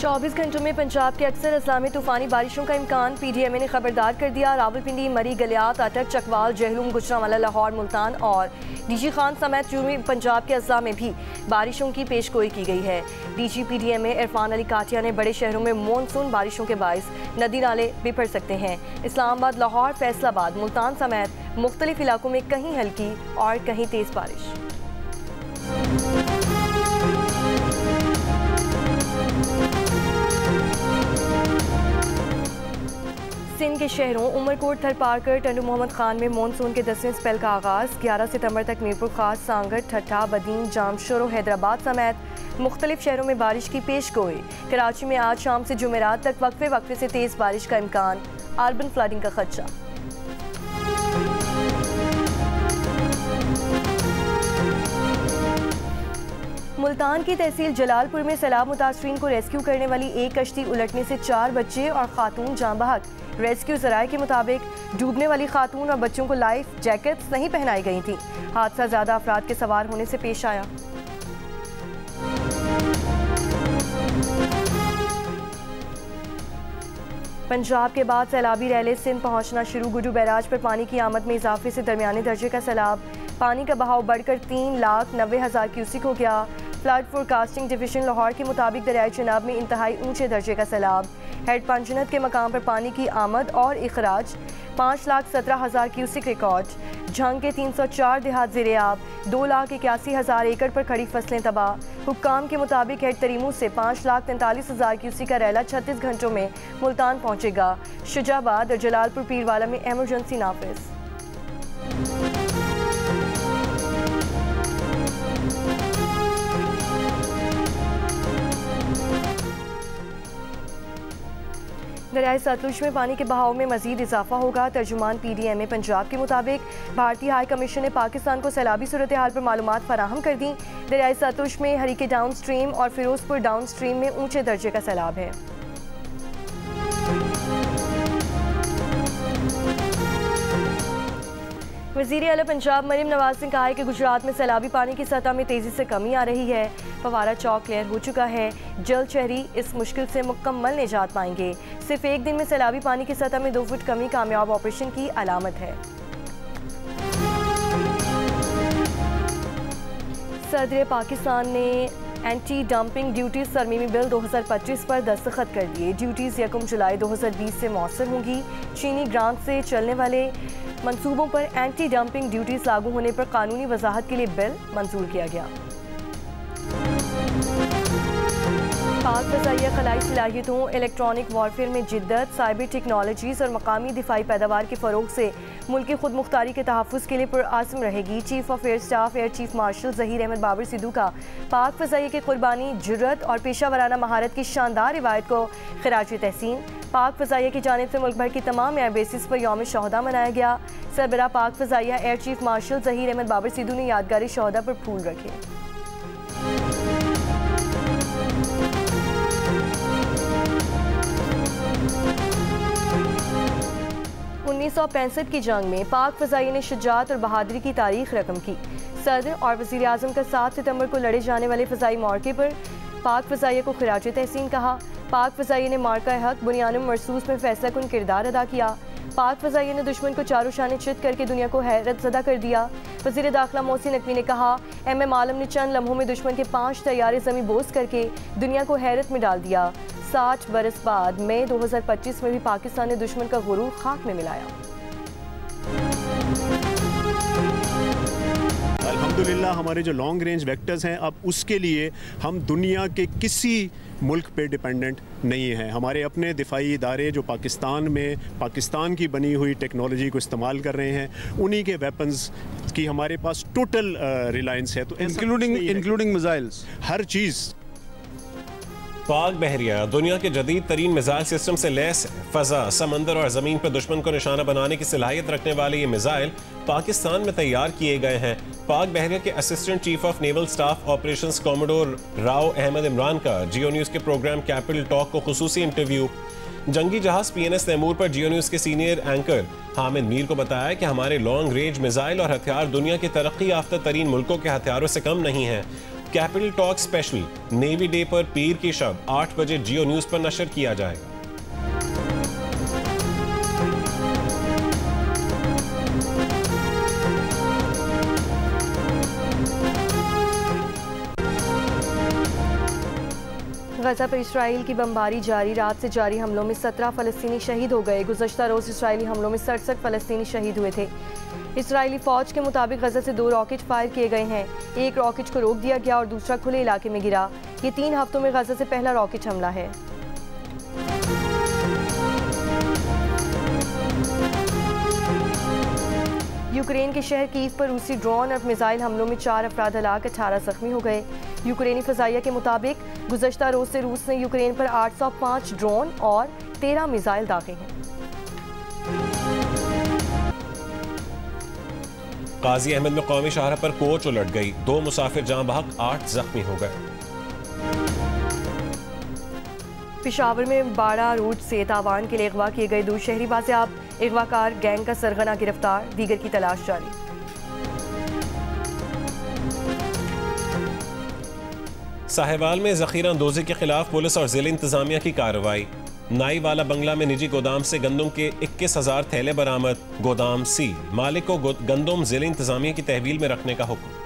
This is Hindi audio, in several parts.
24 घंटों में पंजाब के अक्सर अजला में तूफानी बारिशों का इम्कान। PDMA ने खबरदार कर दिया। रावलपिंडी, मरी, गलियात, अटक, चकवाल, जहलूम, गुजरांवाला, लाहौर, मुल्तान और DG खान समेत जनूबी पंजाब के अजला में भी बारिशों की पेशगोई की गई है। DG PDMA इरफान अली काटिया ने बड़े शहरों में मानसून बारिशों के बायस नदी नाले बिफर सकते हैं। इस्लामाबाद, लाहौर, फैसलाबाद, मुल्तान समेत मुख्तलिफ इलाकों में कहीं हल्की और कहीं तेज बारिश। सिंध के शहरों उमरकोट, थरपारकर, टंडू मोहम्मद खान में मानसून के 10वें स्पेल का आगाज़। 11 सितंबर तक मीरपुर खास, सांगट, ठट्ठा, बदीन, जामशोर और हैदराबाद समेत मुख्तलिफ शहरों में बारिश की पेशगोई। कराची में आज शाम से जुमेरात तक वक्फे वक्फे से तेज़ बारिश का इम्कान। अर्बन फ्लडिंग का खदशा। मुल्तान की तहसील जलालपुर में सैलाब मुतासरीन को रेस्क्यू करने वाली एक कश्ती उलटने से 4 बच्चे और खातून जाँ बहक। रेस्क्यू ज़राए के मुताबिक डूबने वाली खातून और बच्चों को लाइफ जैकेट्स नहीं पहनाई गई थी। हादसा ज़्यादा अफराद के सवार होने से पेश आया। पंजाब के बाद सैलाबी रैले सिंध पहुंचना शुरू। गुडू बैराज पर पानी की आमद में इजाफे से दरमियाने दर्जे का सैलाब। पानी का बहाव बढ़कर 3,90,000 क्यूसिक हो गया। फ्लड फोरकास्टिंग डिवीजन लाहौर के मुताबिक दरियाई चनाब में इंतहाई ऊंचे दर्जे का सैलाब। हेड पंजनत के मकाम पर पानी की आमद और इखराज। 5,17,000 क्यूसिक रिकॉर्ड। झंग के 304 देहात ज़ेरे आब। 2,81,000 एकड़ पर खड़ी फसलें तबाह। हुक्काम के मुताबिक हेड तरीमू से 5,43,000 क्यूसिक का रैला 36 घंटों में मुल्तान पहुँचेगा। शुजाबाद और जलालपुर पीरवाला में एमरजेंसी नाफिज। दरियाई सतलुज में पानी के बहाव में मजीद इजाफा होगा। तर्जुमान PDMA पंजाब के मुताबिक भारतीय हाई कमीशन ने पाकिस्तान को सैलाबी सूरत हाल पर मालूमात फराहम कर दी। दरियाई सतलुज में हरीके डाउन स्ट्रीम और फिरोजपुर डाउन स्ट्रीम में ऊंचे दर्जे का सैलाब है। वज़ीर आला पंजाब मरीम नवाज ने कहा है कि गुजरात में सैलाबी पानी की सतह में तेज़ी से कमी आ रही है। फवारा चौक क्लियर हो चुका है। जल्द शहरी इस मुश्किल से मुकम्मल निजात पाएंगे। सिर्फ एक दिन में सैलाबी पानी की सतह में 2 फुट कमी कामयाब ऑपरेशन की अलामत है। सदर पाकिस्तान ने एंटी डंपिंग ड्यूटीज तरमीमी बिल 2025 पर दस्तखत कर दिए। ड्यूटीज़ 1 जुलाई 2020 से मौसर होंगी। चीनी ग्रांट से चलने वाले मंसूबों पर एंटी डंपिंग ड्यूटीज लागू होने पर कानूनी वजाहत के लिए बिल मंजूर किया गया। पाक फ़ज़ाइया खलाई सलाहियतों, इलेक्ट्रॉनिक वॉरफेयर में जिद्दत, साइबर टेक्नोलॉजीज़ और मकामी दिफाई पैदावार के फ़रोग से मुल्की खुद मुख्तारी के तहफ़्फ़ुज़ के लिए पुरआज़म रहेगी। Chief of air staff air chief marshal Zaheer Ahmed Babar Sidhu का पाक फ़ज़ाइया की कुर्बानी, जुर्रत और पेशा वराना महारत की शानदार रिवायत को खिराज तहसीन। पाक फ़ज़ाइया की जानिब से मुल्क भर की तमाम एयर बेसिस पर यौम शहदा मनाया गया। सरबराह पाक फ़ज़ाइया air chief marshal Zaheer Ahmed Babar Sidhu ने यादगारी शहदा पर फूल रखे। 1965 की जंग में पाक फ़ज़ाइया ने शुजाअत और बहादुरी की तारीख रकम की। सदर और वज़ीर आज़म का 7 सितंबर को लड़े जाने वाले फ़ज़ाई मौक़े पर पाक फ़ज़ाइया को खिराज तहसीन कहा। पाक फ़ज़ाइया ने मार्का हक बुनियानुम मरसूस में फैसला कुन किरदार अदा किया। पाक फ़ज़ाइया ने दुश्मन को चारों शाने चित करके दुनिया को हैरत ज़दा कर दिया। वज़ीर दाखिला मोहसिन नकवी ने कहा, MM आलम ने चंद लम्हों में दुश्मन के 5 तैयारे ज़मीं बोस करके दुनिया को हैरत में डाल दिया। 60 बरस बाद मई 2025 में भी पाकिस्तान ने दुश्मन का गुरूर खाक में मिलाया। अल्हम्दुलिल्लाह हमारे जो लॉन्ग रेंज वेक्टर्स हैं, अब उसके लिए हम दुनिया के किसी मुल्क पे डिपेंडेंट नहीं हैं। हमारे अपने दिफाई इदारे जो पाकिस्तान में पाकिस्तान की बनी हुई टेक्नोलॉजी को इस्तेमाल कर रहे हैं, उन्हीं के वेपन्स की हमारे पास टोटल रिलायंस है। तो इंक्लूडिंग मिसाइल्स, हर चीज़। पाक बहरिया दुनिया के जदीद तरीन मिसाइल सिस्टम से लैस है। फ़ज़ा, समंदर और ज़मीन पर दुश्मन को निशाना बनाने की सलाहियत रखने वाले ये मिसाइल पाकिस्तान में तैयार किए गए हैं। पाक बहरिया के assistant chief of naval staff operations commodore Rao Ahmed Imran का जियो न्यूज़ के प्रोग्राम कैपिटल टॉक को खुसूसी इंटरव्यू। जंगी जहाज PNS तैमूर पर जियो न्यूज़ के सीनियर एंकर हामिद मीर को बताया कि हमारे लॉन्ग रेंज मिसाइल और हथियार दुनिया के तरक्की याफ्ता तरीन मुल्कों के हथियारों से कम नहीं हैं। Capital talk special navy day पर पीर की शब 8 बजे जियो न्यूज पर नशर किया जाएगा। गजा पर इसराइल की बमबारी जारी। रात से जारी हमलों में 17 फ़लस्तीनी शहीद हो गए। गुज़श्ता रोज़ इसराइली हमलों में 67 फ़लस्तीनी शहीद हुए थे। इसराइली फ़ौज के मुताबिक गजा से 2 रॉकेट फायर किए गए हैं। एक रॉकेट को रोक दिया गया और दूसरा खुले इलाके में गिरा। ये 3 हफ्तों में गजा से पहला रॉकेट हमला है। यूक्रेन के शहर कीव पर रूसी ड्रोन और मिसाइल हमलों में 4 अफराद हलाक, 18 जख्मी हो गए। यूक्रेनी फ़ज़ाइया के मुताबिक गुज़श्ता रोज़ से रूस ने यूक्रेन पर 805 ड्रोन और 13 मिसाइल दागे हैं। गाजी अहमद में कौमी शाहरा पर कोच उलट गई, 2 मुसाफिर जाँ बहक, 8 जख्मी हो गए। पेशावर में बाड़ा रूट से तावान के लिए अगवा किए गए 2 शहरी बाज़ियाब। अगवाकार गैंग का सरगना गिरफ्तार, दीगर की तलाश जारी। साहिवाल में ज़ख़ीरा अंदोज़ी के खिलाफ पुलिस और ज़िला इंतज़ामिया की कार्रवाई। नाई वाला बंगला में निजी गोदाम से गंदम के 21,000 थैले बरामद, गोदाम सील। मालिक को गंदम ज़िला इंतज़ामिया की तहवील में रखने का हुक्म।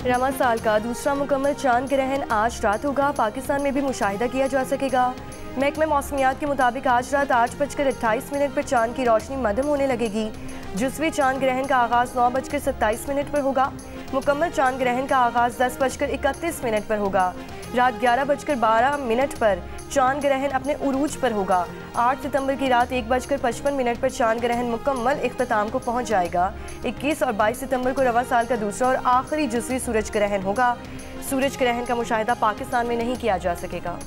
रमा साल का दूसरा मुकम्मल चांद ग्रहण आज रात होगा। पाकिस्तान में भी मुशाहिदा किया जा सकेगा। महकमे मौसमियात के मुताबिक आज रात 8:28 पर चांद की रोशनी मध्यम होने लगेगी। जुज़वी चांद ग्रहण का आगाज़ 9:27 पर होगा। मुकम्मल चांद ग्रहण का आगाज़ 10:31 पर होगा। रात 11:12 पर चांद ग्रहण अपने उरूज पर होगा। 8 सितंबर की रात 1:55 पर चांद ग्रहण मुकम्मल इख्तिताम को पहुंच जाएगा। 21 और 22 सितंबर को रवा साल का दूसरा और आखिरी जुज़वी सूरज ग्रहण होगा। सूरज ग्रहण का मुशाहिदा पाकिस्तान में नहीं किया जा सकेगा।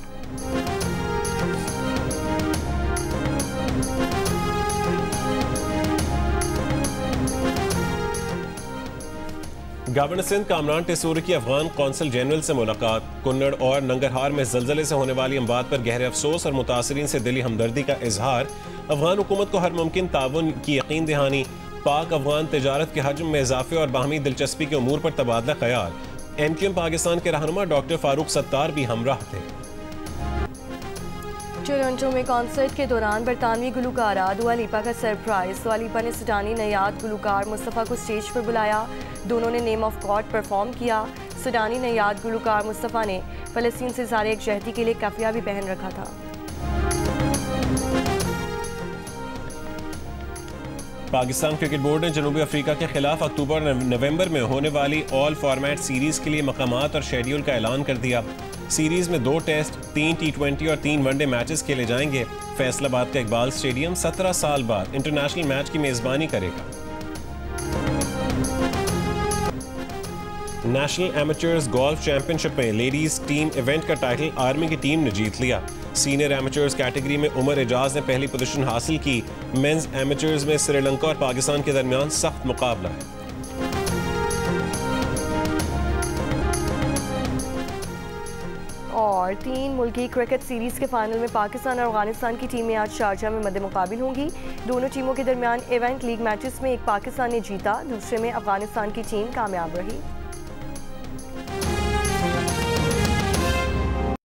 गवर्नर सिंध कामरान टेसूरी की अफगान कौंसल जनरल से मुलाकात। कुन्नड़ और नंगरहार में जलजले से होने वाली अमवात पर गहरे अफसोस और मुतासरीन से दिली हमदर्दी का इजहार। अफगान हुकूमत को हर मुमकिन ताउन की यकीन दहानी। पाक अफगान तजारत के हजम में इजाफे और बाहमी दिलचस्पी के उमूर पर तबादला ख्याल। MQM पाकिस्तान के रहनुमा डॉक्टर फारूक सत्तार भी हमराह थे। टोरंटो में कॉन्सर्ट के दौरान बरतानवी गुलकारा दुआ लिपा का सरप्राइज। दुआ लिपा ने सूडानी नयाद गुलकार मुस्तफ़ा को स्टेज पर बुलाया। दोनों ने नेम ऑफ गॉड परफॉर्म किया। सूडानी नयाद गुलकार मुस्तफ़ा ने फ़लस्तीन से ज़ारे यकजहती के लिए कफ़िया भी पहन रखा था। पाकिस्तान क्रिकेट बोर्ड ने जनूबी अफ्रीका के खिलाफ अक्टूबर और नवंबर में होने वाली ऑल फॉर्मेट सीरीज के लिए मकामात और शेड्यूल का ऐलान कर दिया। सीरीज में 2 टेस्ट, 3 T20 और 3 वनडे मैचेस खेले जाएंगे। फैसलाबाद का इकबाल स्टेडियम 17 साल बाद इंटरनेशनल मैच की मेजबानी करेगा। नेशनल एमेचर्स गोल्फ चैंपियनशिप में लेडीज टीम इवेंट का टाइटल आर्मी की टीम ने जीत लिया। सीनियर एमेचर्स कैटेगरी में उमर एजाज ने पहली पोजीशन हासिल की। मेंस एमेचर्स में श्रीलंका और पाकिस्तान के दरमियान सख्त मुकाबला है। और 3 मुल्की क्रिकेट सीरीज़ के फाइनल में पाकिस्तान और अफगानिस्तान की टीमें आज शारजा में मद्दे मुकाबिल होंगी। दोनों टीमों के दरमियान इवेंट लीग मैचेस में एक पाकिस्तान ने जीता, दूसरे में अफगानिस्तान की टीम कामयाब रही।